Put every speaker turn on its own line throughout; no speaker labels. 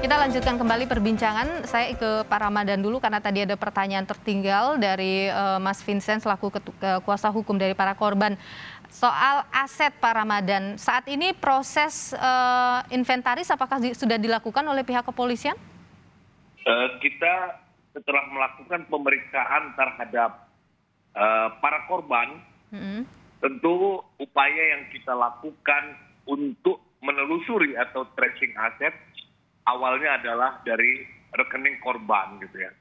Kita lanjutkan kembali perbincangan. Saya ke Pak Ramadan dulu karena tadi ada pertanyaan tertinggal dari Mas Vincent selaku kuasa hukum dari para korban. Soal aset Pak Ramadan, saat ini proses inventaris apakah sudah dilakukan oleh pihak kepolisian?
Kita setelah melakukan pemeriksaan terhadap para korban, tentu upaya yang kita lakukan untuk menelusuri atau tracing aset awalnya adalah dari rekening korban gitu ya.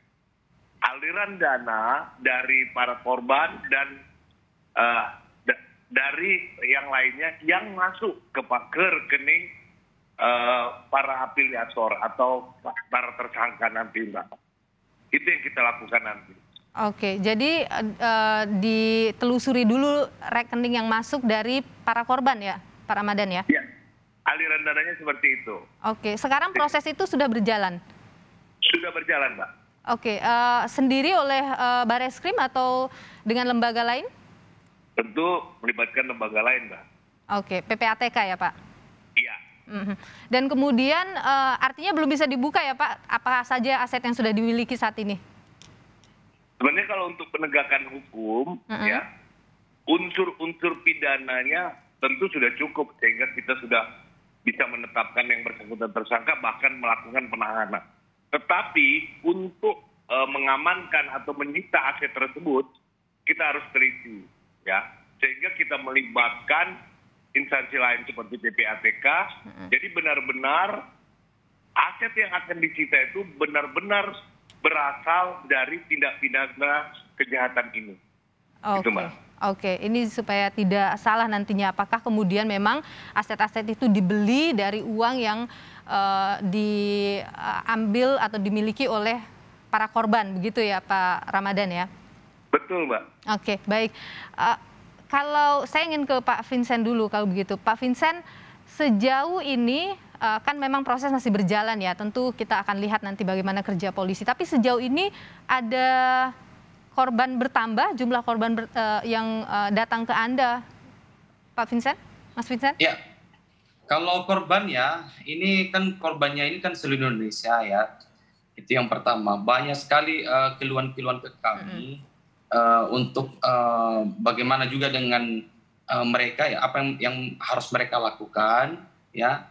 Aliran dana dari para korban dan dari yang lainnya yang masuk ke rekening para afiliator atau para tersangka nanti, Mbak. Itu yang kita lakukan nanti.
Oke, jadi ditelusuri dulu rekening yang masuk dari para korban ya, Pak Ramadan ya?
Iya, aliran dananya seperti itu.
Oke, sekarang proses itu sudah berjalan?
Sudah berjalan, Mbak.
Oke, sendiri oleh Bareskrim atau dengan lembaga lain?
Tentu melibatkan lembaga lain, Mbak.
Oke, PPATK ya, Pak?
Iya.
Dan kemudian artinya belum bisa dibuka ya, Pak, apa saja aset yang sudah dimiliki saat ini?
Sebenarnya kalau untuk penegakan hukum, ya, unsur-unsur pidananya tentu sudah cukup sehingga kita sudah bisa menetapkan yang bersangkutan tersangka bahkan melakukan penahanan. Tetapi untuk mengamankan atau menyita aset tersebut kita harus teliti, ya, sehingga kita melibatkan instansi lain seperti PPATK. Jadi benar-benar aset yang akan disita itu benar-benar berasal dari tindak pidana kejahatan ini. Itu, Mbak.
Oke, ini supaya tidak salah nantinya. Apakah kemudian memang aset-aset itu dibeli dari uang yang diambil atau dimiliki oleh para korban, begitu ya Pak Ramadan ya?
Betul, Mbak.
Oke, baik. Kalau saya ingin ke Pak Vincent dulu kalau begitu. Pak Vincent, sejauh ini kan memang proses masih berjalan ya. Tentu kita akan lihat nanti bagaimana kerja polisi. Tapi sejauh ini ada korban bertambah, jumlah korban yang datang ke Anda, Pak Vincent, Mas Vincent?
Ya, kalau korban ya, ini kan korbannya ini kan seluruh Indonesia ya. Itu yang pertama. Banyak sekali keluhan-keluhan ke kami untuk bagaimana juga dengan mereka ya, apa yang harus mereka lakukan ya.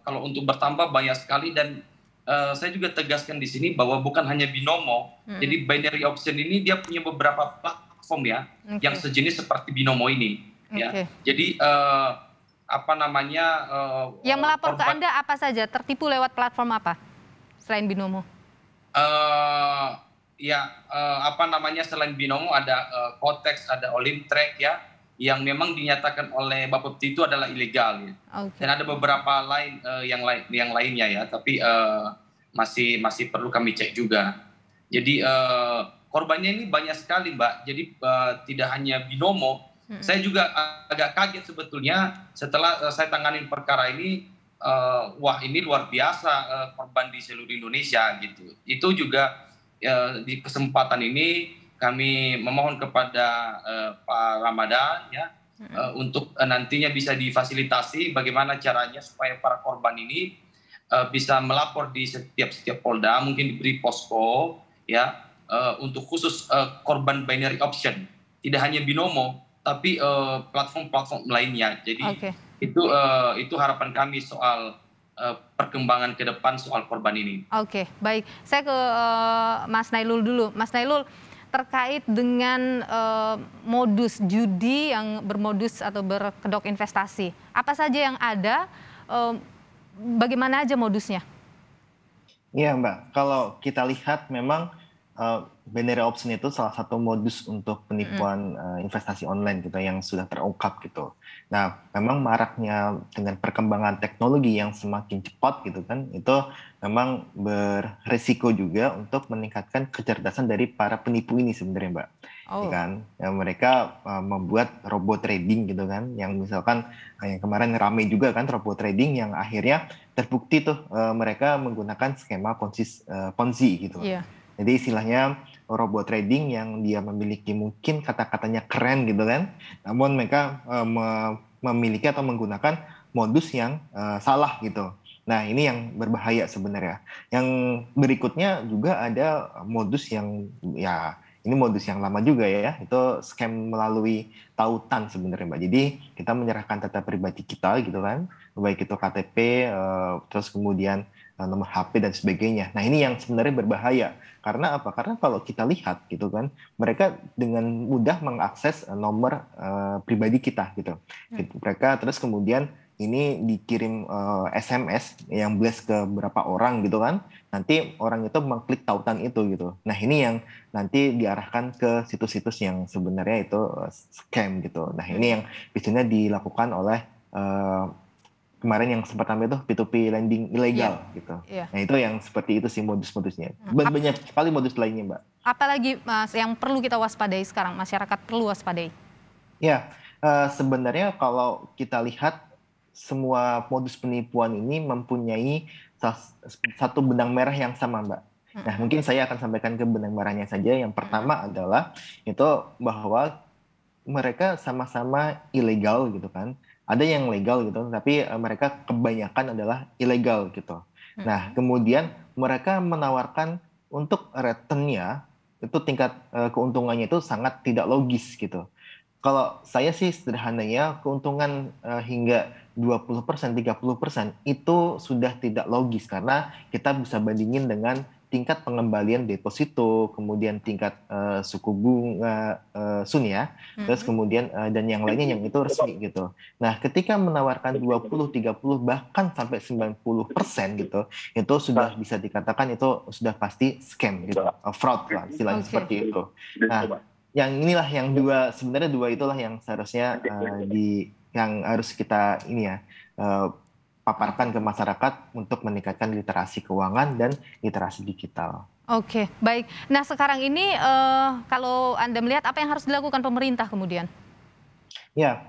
Kalau untuk bertambah banyak sekali dan saya juga tegaskan di sini bahwa bukan hanya binomo. Jadi binary option ini dia punya beberapa platform ya yang sejenis seperti binomo ini. Ya. Jadi apa namanya?
Yang melapor ke Anda apa saja? Tertipu lewat platform apa selain binomo?
Apa namanya selain binomo ada Kotex, ada Olimtrack ya, yang memang dinyatakan oleh Bapepti itu adalah ilegal ya. Dan ada beberapa lain yang lainnya ya, tapi masih perlu kami cek juga. Jadi korbannya ini banyak sekali, Mbak. Jadi tidak hanya binomo. Saya juga agak kaget sebetulnya setelah saya tanganin perkara ini. Wah, ini luar biasa korban di seluruh Indonesia gitu. Itu juga di kesempatan ini kami memohon kepada Pak Ramadan ya untuk nantinya bisa difasilitasi bagaimana caranya supaya para korban ini bisa melapor di setiap Polda, mungkin diberi posko ya untuk khusus korban binary option, tidak hanya binomo tapi platform-platform lainnya. Jadi itu harapan kami soal perkembangan ke depan soal korban ini.
Oke, baik. Saya ke Mas Nailul dulu. Mas Nailul, terkait dengan modus judi yang bermodus atau berkedok investasi, apa saja yang ada, bagaimana aja modusnya?
Iya, Mbak, kalau kita lihat memang binary option itu salah satu modus untuk penipuan investasi online gitu yang sudah terungkap gitu. Nah, memang maraknya dengan perkembangan teknologi yang semakin cepat gitu kan, itu memang beresiko juga untuk meningkatkan kecerdasan dari para penipu ini sebenarnya, Mbak. Ya kan? Ya, mereka membuat robot trading gitu kan, yang misalkan yang kemarin rame juga kan robot trading yang akhirnya terbukti tuh mereka menggunakan skema Ponzi gitu. Yeah. Jadi istilahnya robot trading yang dia memiliki mungkin kata-katanya keren gitu kan, namun mereka memiliki atau menggunakan modus yang salah gitu. Nah, ini yang berbahaya sebenarnya. Yang berikutnya juga ada modus yang ya ini modus yang lama juga ya, itu scam melalui tautan sebenarnya Mbak. Jadi kita menyerahkan data pribadi kita gitu kan, baik itu KTP, terus kemudian nomor HP dan sebagainya. Nah ini yang sebenarnya berbahaya. Karena apa? Karena kalau kita lihat gitu kan, mereka dengan mudah mengakses nomor pribadi kita gitu. Mereka terus kemudian ini dikirim SMS yang blast ke beberapa orang gitu kan. Nanti orang itu mengklik tautan itu gitu. Nah ini yang nanti diarahkan ke situs-situs yang sebenarnya itu scam gitu. Nah ini yang biasanya dilakukan oleh kemarin yang sempat ramai itu P2P lending ilegal gitu. Nah itu yang seperti itu sih modus-modusnya. Banyak sekali modus lainnya Mbak.
Apalagi Mas yang perlu kita waspadai sekarang, masyarakat perlu waspadai?
Ya, sebenarnya kalau kita lihat semua modus penipuan ini mempunyai satu benang merah yang sama, Mbak. Nah, mungkin saya akan sampaikan ke benang merahnya saja. Yang pertama adalah itu bahwa mereka sama-sama ilegal gitu kan. Ada yang legal gitu, tapi mereka kebanyakan adalah ilegal gitu. Nah, kemudian mereka menawarkan untuk return-nya itu tingkat keuntungannya itu sangat tidak logis gitu. Kalau saya sih sederhananya keuntungan hingga 20%, 30% itu sudah tidak logis karena kita bisa bandingin dengan tingkat pengembalian deposito, kemudian tingkat suku bunga SUN ya, terus kemudian dan yang lainnya yang itu resmi gitu. Nah, ketika menawarkan 20, 30 bahkan sampai 90% gitu, itu sudah bisa dikatakan itu sudah pasti scam gitu, fraud lah istilahnya seperti itu. Nah, yang inilah yang sebenarnya dua itulah yang seharusnya yang harus kita ini ya paparkan ke masyarakat untuk meningkatkan literasi keuangan dan literasi digital.
Oke, baik. Nah sekarang ini kalau Anda melihat apa yang harus dilakukan pemerintah kemudian?
Ya,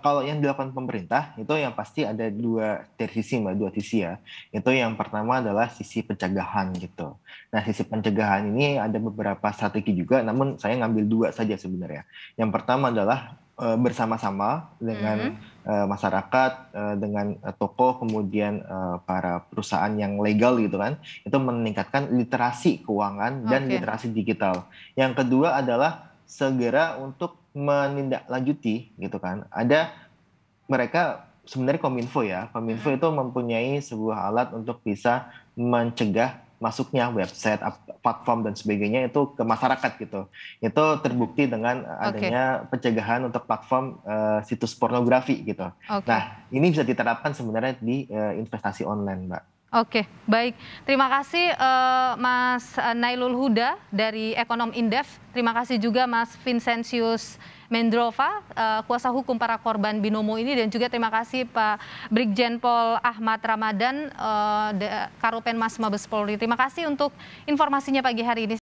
kalau yang dilakukan pemerintah itu yang pasti ada dua sisi Mbak, dua sisi ya. Itu yang pertama adalah sisi pencegahan gitu. Nah, sisi pencegahan ini ada beberapa strategi juga, namun saya ngambil dua saja sebenarnya. Yang pertama adalah bersama-sama dengan masyarakat, dengan toko, kemudian para perusahaan yang legal gitu kan, itu meningkatkan literasi keuangan dan literasi digital. Yang kedua adalah segera untuk menindaklanjuti gitu kan. Ada mereka sebenarnya Kominfo ya. Kominfo itu mempunyai sebuah alat untuk bisa mencegah masuknya website, platform dan sebagainya itu ke masyarakat gitu. Itu terbukti dengan adanya pencegahan untuk platform situs pornografi gitu. Nah, ini bisa diterapkan sebenarnya di investasi online, Mbak.
Oke, baik. Terima kasih Mas Nailul Huda dari Ekonom Indef. Terima kasih juga Mas Vincentius Mendrova, kuasa hukum para korban binomo ini, dan juga terima kasih Pak Brigjen Pol Ahmad Ramadan, Karopenmas Mabes Polri. Terima kasih untuk informasinya pagi hari ini.